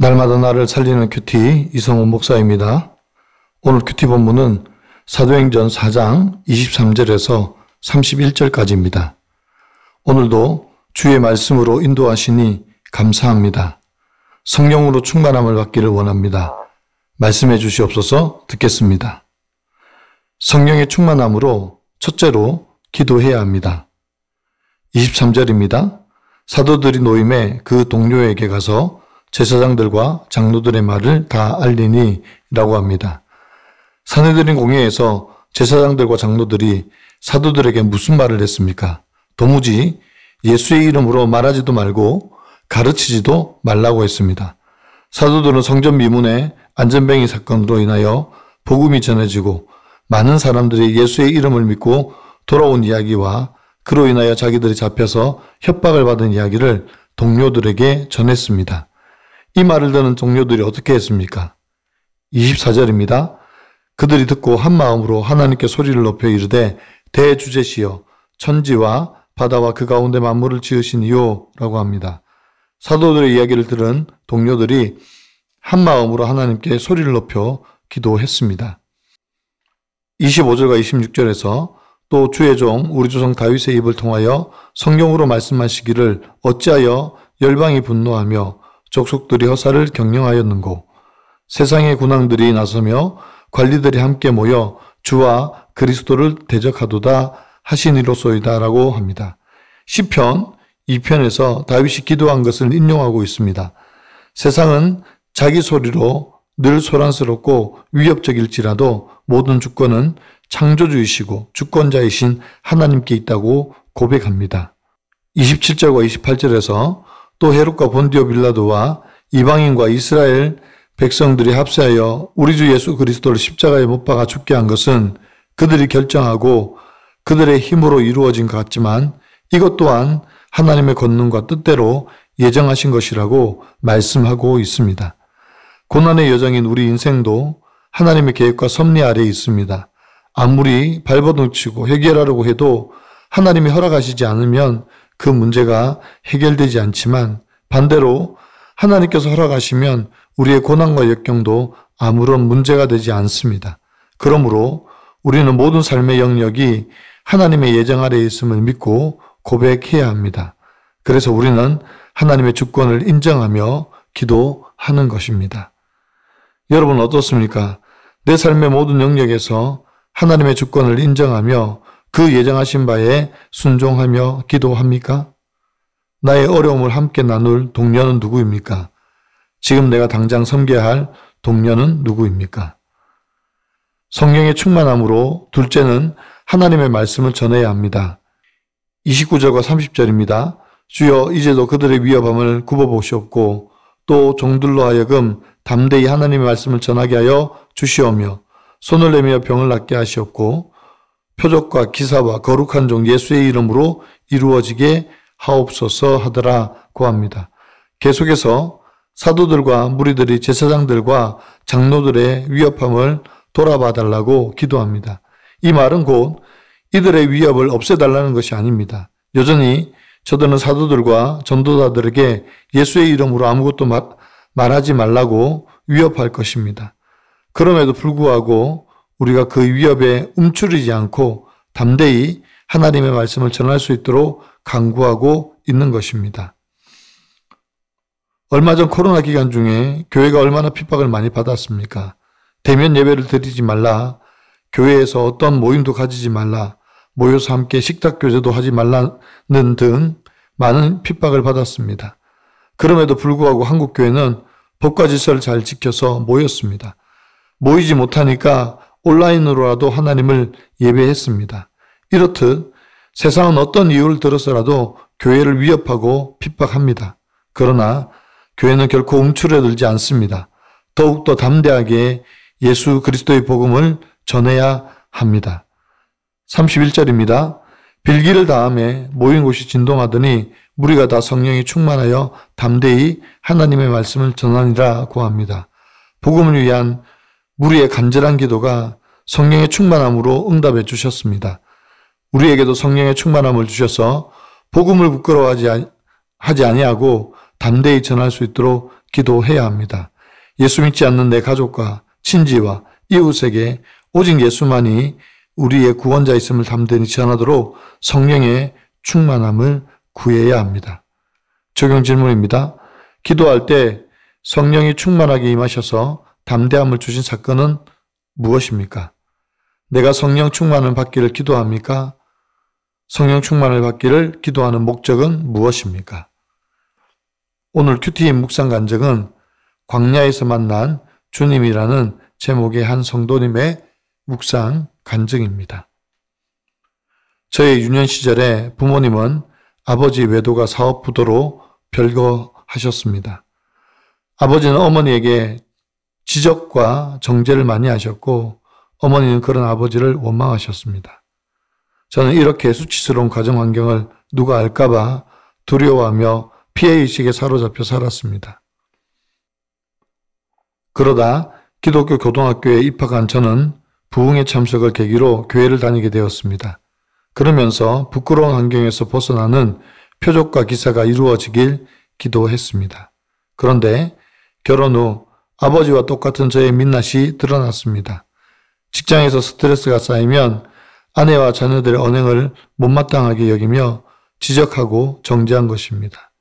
날마다 나를 살리는 큐티 이성훈 목사입니다. 오늘 큐티 본문은 사도행전 4장 23절에서 31절까지입니다. 오늘도 주의 말씀으로 인도하시니 감사합니다. 성령으로 충만함을 받기를 원합니다. 말씀해 주시옵소서. 듣겠습니다. 성령의 충만함으로 첫째로 기도해야 합니다. 23절입니다. 사도들이 노임에 그 동료에게 가서 제사장들과 장로들의 말을 다 알리니 라고 합니다. 산헤드린 공회에서 제사장들과 장로들이 사도들에게 무슨 말을 했습니까? 도무지 예수의 이름으로 말하지도 말고 가르치지도 말라고 했습니다. 사도들은 성전 미문의 안전뱅이 사건으로 인하여 복음이 전해지고 많은 사람들이 예수의 이름을 믿고 돌아온 이야기와 그로 인하여 자기들이 잡혀서 협박을 받은 이야기를 동료들에게 전했습니다. 이 말을 듣는 동료들이 어떻게 했습니까? 24절입니다. 그들이 듣고 한 마음으로 하나님께 소리를 높여 이르되 대주제시여 천지와 바다와 그 가운데 만물을 지으신 이요 라고 합니다. 사도들의 이야기를 들은 동료들이 한 마음으로 하나님께 소리를 높여 기도했습니다. 25절과 26절에서 또 주의 종 우리 조상 다윗의 입을 통하여 성령으로 말씀하시기를 어찌하여 열방이 분노하며 족속들이 허사를 경영하였는고 세상의 군왕들이 나서며 관리들이 함께 모여 주와 그리스도를 대적하도다 하시니로소이다 라고 합니다. 시편 2편에서 다윗이 기도한 것을 인용하고 있습니다. 세상은 자기 소리로 늘 소란스럽고 위협적일지라도 모든 주권은 창조주이시고 주권자이신 하나님께 있다고 고백합니다. 27절과 28절에서 또 헤롯과 본디오 빌라도와 이방인과 이스라엘 백성들이 합세하여 우리 주 예수 그리스도를 십자가에 못 박아 죽게 한 것은 그들이 결정하고 그들의 힘으로 이루어진 것 같지만 이것 또한 하나님의 권능과 뜻대로 예정하신 것이라고 말씀하고 있습니다. 고난의 여정인 우리 인생도 하나님의 계획과 섭리 아래에 있습니다. 아무리 발버둥치고 해결하려고 해도 하나님이 허락하시지 않으면 그 문제가 해결되지 않지만 반대로 하나님께서 허락하시면 우리의 고난과 역경도 아무런 문제가 되지 않습니다. 그러므로 우리는 모든 삶의 영역이 하나님의 예정 아래에 있음을 믿고 고백해야 합니다. 그래서 우리는 하나님의 주권을 인정하며 기도하는 것입니다. 여러분 어떻습니까? 내 삶의 모든 영역에서 하나님의 주권을 인정하며 그 예정하신 바에 순종하며 기도합니까? 나의 어려움을 함께 나눌 동료는 누구입니까? 지금 내가 당장 섬겨야 할 동료는 누구입니까? 성령의 충만함으로 둘째는 하나님의 말씀을 전해야 합니다. 29절과 30절입니다. 주여 이제도 그들의 위협함을 굽어보시옵고 또 종들로 하여금 담대히 하나님의 말씀을 전하게 하여 주시오며 손을 내밀어 병을 낫게 하시옵고 표적과 기사와 거룩한 종 예수의 이름으로 이루어지게 하옵소서 하더라 고합니다. 계속해서 사도들과 무리들이 제사장들과 장로들의 위협함을 돌아봐 달라고 기도합니다. 이 말은 곧 이들의 위협을 없애달라는 것이 아닙니다. 여전히 저들은 사도들과 전도자들에게 예수의 이름으로 아무것도 말하지 말라고 위협할 것입니다. 그럼에도 불구하고 우리가 그 위협에 움츠리지 않고 담대히 하나님의 말씀을 전할 수 있도록 강구하고 있는 것입니다. 얼마 전 코로나 기간 중에 교회가 얼마나 핍박을 많이 받았습니까? 대면 예배를 드리지 말라, 교회에서 어떤 모임도 가지지 말라, 모여서 함께 식탁 교제도 하지 말라는 등 많은 핍박을 받았습니다. 그럼에도 불구하고 한국 교회는 법과 질서를 잘 지켜서 모였습니다. 모이지 못하니까 온라인으로라도 하나님을 예배했습니다. 이렇듯 세상은 어떤 이유를 들어서라도 교회를 위협하고 핍박합니다. 그러나 교회는 결코 움츠러들지 않습니다. 더욱더 담대하게 예수 그리스도의 복음을 전해야 합니다. 31절입니다. 빌기를 다함에 모인 곳이 진동하더니 무리가 다 성령이 충만하여 담대히 하나님의 말씀을 전하니라고 합니다. 복음을 위한 무리의 간절한 기도가 성령의 충만함으로 응답해 주셨습니다. 우리에게도 성령의 충만함을 주셔서 복음을 부끄러워하지 아니하고 담대히 전할 수 있도록 기도해야 합니다. 예수 믿지 않는 내 가족과 친지와 이웃에게 오직 예수만이 우리의 구원자있음을 담대히 전하도록 성령의 충만함을 구해야 합니다. 적용 질문입니다. 기도할 때 성령이 충만하게 임하셔서 담대함을 주신 사건은 무엇입니까? 내가 성령 충만을 받기를 기도합니까? 성령 충만을 받기를 기도하는 목적은 무엇입니까? 오늘 큐티 묵상 간증은 광야에서 만난 주님이라는 제목의 한 성도님의 묵상 간증입니다. 저의 유년 시절에 부모님은 아버지 외도가 사업부도로 별거하셨습니다. 아버지는 어머니에게 지적과 정죄를 많이 하셨고 어머니는 그런 아버지를 원망하셨습니다. 저는 이렇게 수치스러운 가정 환경을 누가 알까봐 두려워하며 피해의식에 사로잡혀 살았습니다. 그러다 기독교 고등학교에 입학한 저는 부흥회 참석을 계기로 교회를 다니게 되었습니다. 그러면서 부끄러운 환경에서 벗어나는 표적과 기사가 이루어지길 기도했습니다. 그런데 결혼 후 아버지와 똑같은 저의 민낯이 드러났습니다. 직장에서 스트레스가 쌓이면 아내와 자녀들의 언행을 못마땅하게 여기며 지적하고 정죄한 것입니다.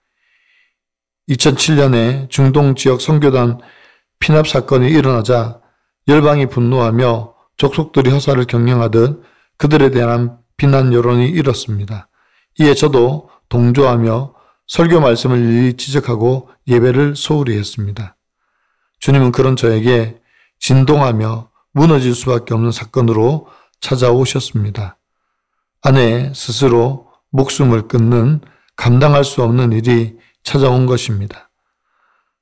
2007년에 중동 지역 선교단 피납 사건이 일어나자 열방이 분노하며 족속들이 허사를 경영하듯 그들에 대한 비난 여론이 일었습니다. 이에 저도 동조하며 설교 말씀을 일일이 지적하고 예배를 소홀히 했습니다. 주님은 그런 저에게 진동하며 무너질 수밖에 없는 사건으로 찾아오셨습니다. 아내 스스로 목숨을 끊는 감당할 수 없는 일이 찾아온 것입니다.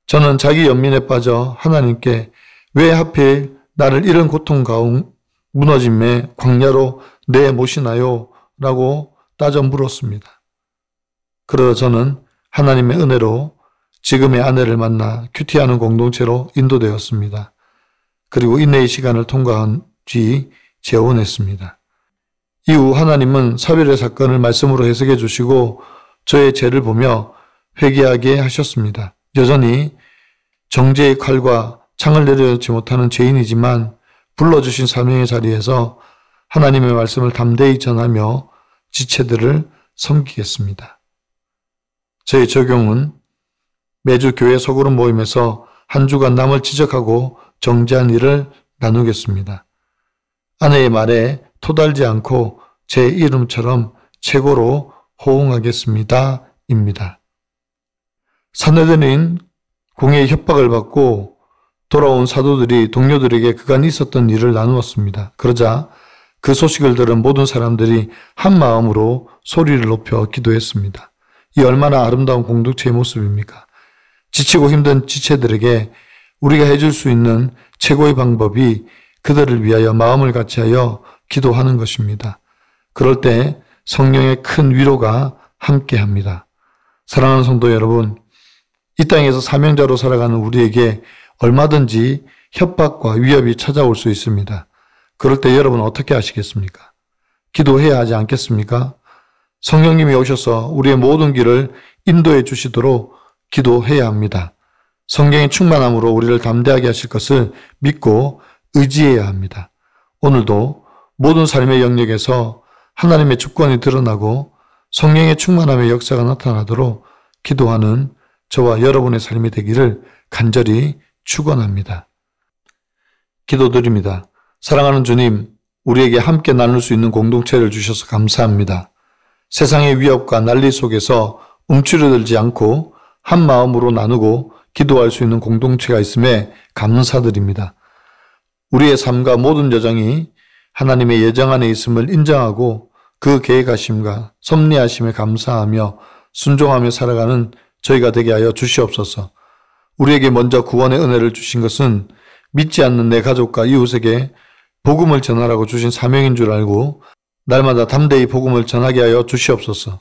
저는 자기 연민에 빠져 하나님께 왜 하필 나를 이런 고통 가운 무너짐의 광야로 내모시나요? 라고 따져 물었습니다. 그러다 저는 하나님의 은혜로 지금의 아내를 만나 큐티하는 공동체로 인도되었습니다. 그리고 인내의 시간을 통과한 뒤 재혼했습니다. 이후 하나님은 사별의 사건을 말씀으로 해석해 주시고 저의 죄를 보며 회개하게 하셨습니다. 여전히 정죄의 칼과 창을 내려놓지 못하는 죄인이지만 불러주신 사명의 자리에서 하나님의 말씀을 담대히 전하며 지체들을 섬기겠습니다. 저의 적용은 매주 교회 소그룹 모임에서 한 주간 남을 지적하고 정죄한 일을 나누겠습니다. 아내의 말에 토달지 않고 제 이름처럼 최고로 호응하겠습니다. 입니다. 산헤드린 공회의 협박을 받고 돌아온 사도들이 동료들에게 그간 있었던 일을 나누었습니다. 그러자 그 소식을 들은 모든 사람들이 한 마음으로 소리를 높여 기도했습니다. 이 얼마나 아름다운 공동체의 모습입니까? 지치고 힘든 지체들에게 우리가 해줄 수 있는 최고의 방법이 그들을 위하여 마음을 같이하여 기도하는 것입니다. 그럴 때 성령의 큰 위로가 함께합니다. 사랑하는 성도 여러분, 이 땅에서 사명자로 살아가는 우리에게 얼마든지 협박과 위협이 찾아올 수 있습니다. 그럴 때 여러분 어떻게 하시겠습니까? 기도해야 하지 않겠습니까? 성령님이 오셔서 우리의 모든 길을 인도해 주시도록 기도해야 합니다. 성령의 충만함으로 우리를 담대하게 하실 것을 믿고 의지해야 합니다. 오늘도 모든 삶의 영역에서 하나님의 주권이 드러나고 성령의 충만함의 역사가 나타나도록 기도하는 저와 여러분의 삶이 되기를 간절히 축원합니다. 기도드립니다. 사랑하는 주님, 우리에게 함께 나눌 수 있는 공동체를 주셔서 감사합니다. 세상의 위협과 난리 속에서 움츠러들지 않고 한 마음으로 나누고 기도할 수 있는 공동체가 있음에 감사드립니다. 우리의 삶과 모든 여정이 하나님의 예정 안에 있음을 인정하고 그 계획하심과 섭리하심에 감사하며 순종하며 살아가는 저희가 되게 하여 주시옵소서. 우리에게 먼저 구원의 은혜를 주신 것은 믿지 않는 내 가족과 이웃에게 복음을 전하라고 주신 사명인 줄 알고 날마다 담대히 복음을 전하게 하여 주시옵소서.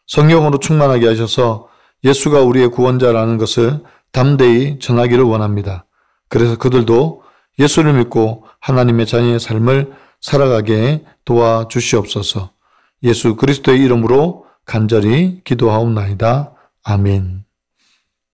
성령으로 충만하게 하셔서 예수가 우리의 구원자라는 것을 담대히 전하기를 원합니다. 그래서 그들도 예수를 믿고 하나님의 자녀의 삶을 살아가게 도와주시옵소서. 예수 그리스도의 이름으로 간절히 기도하옵나이다. 아멘.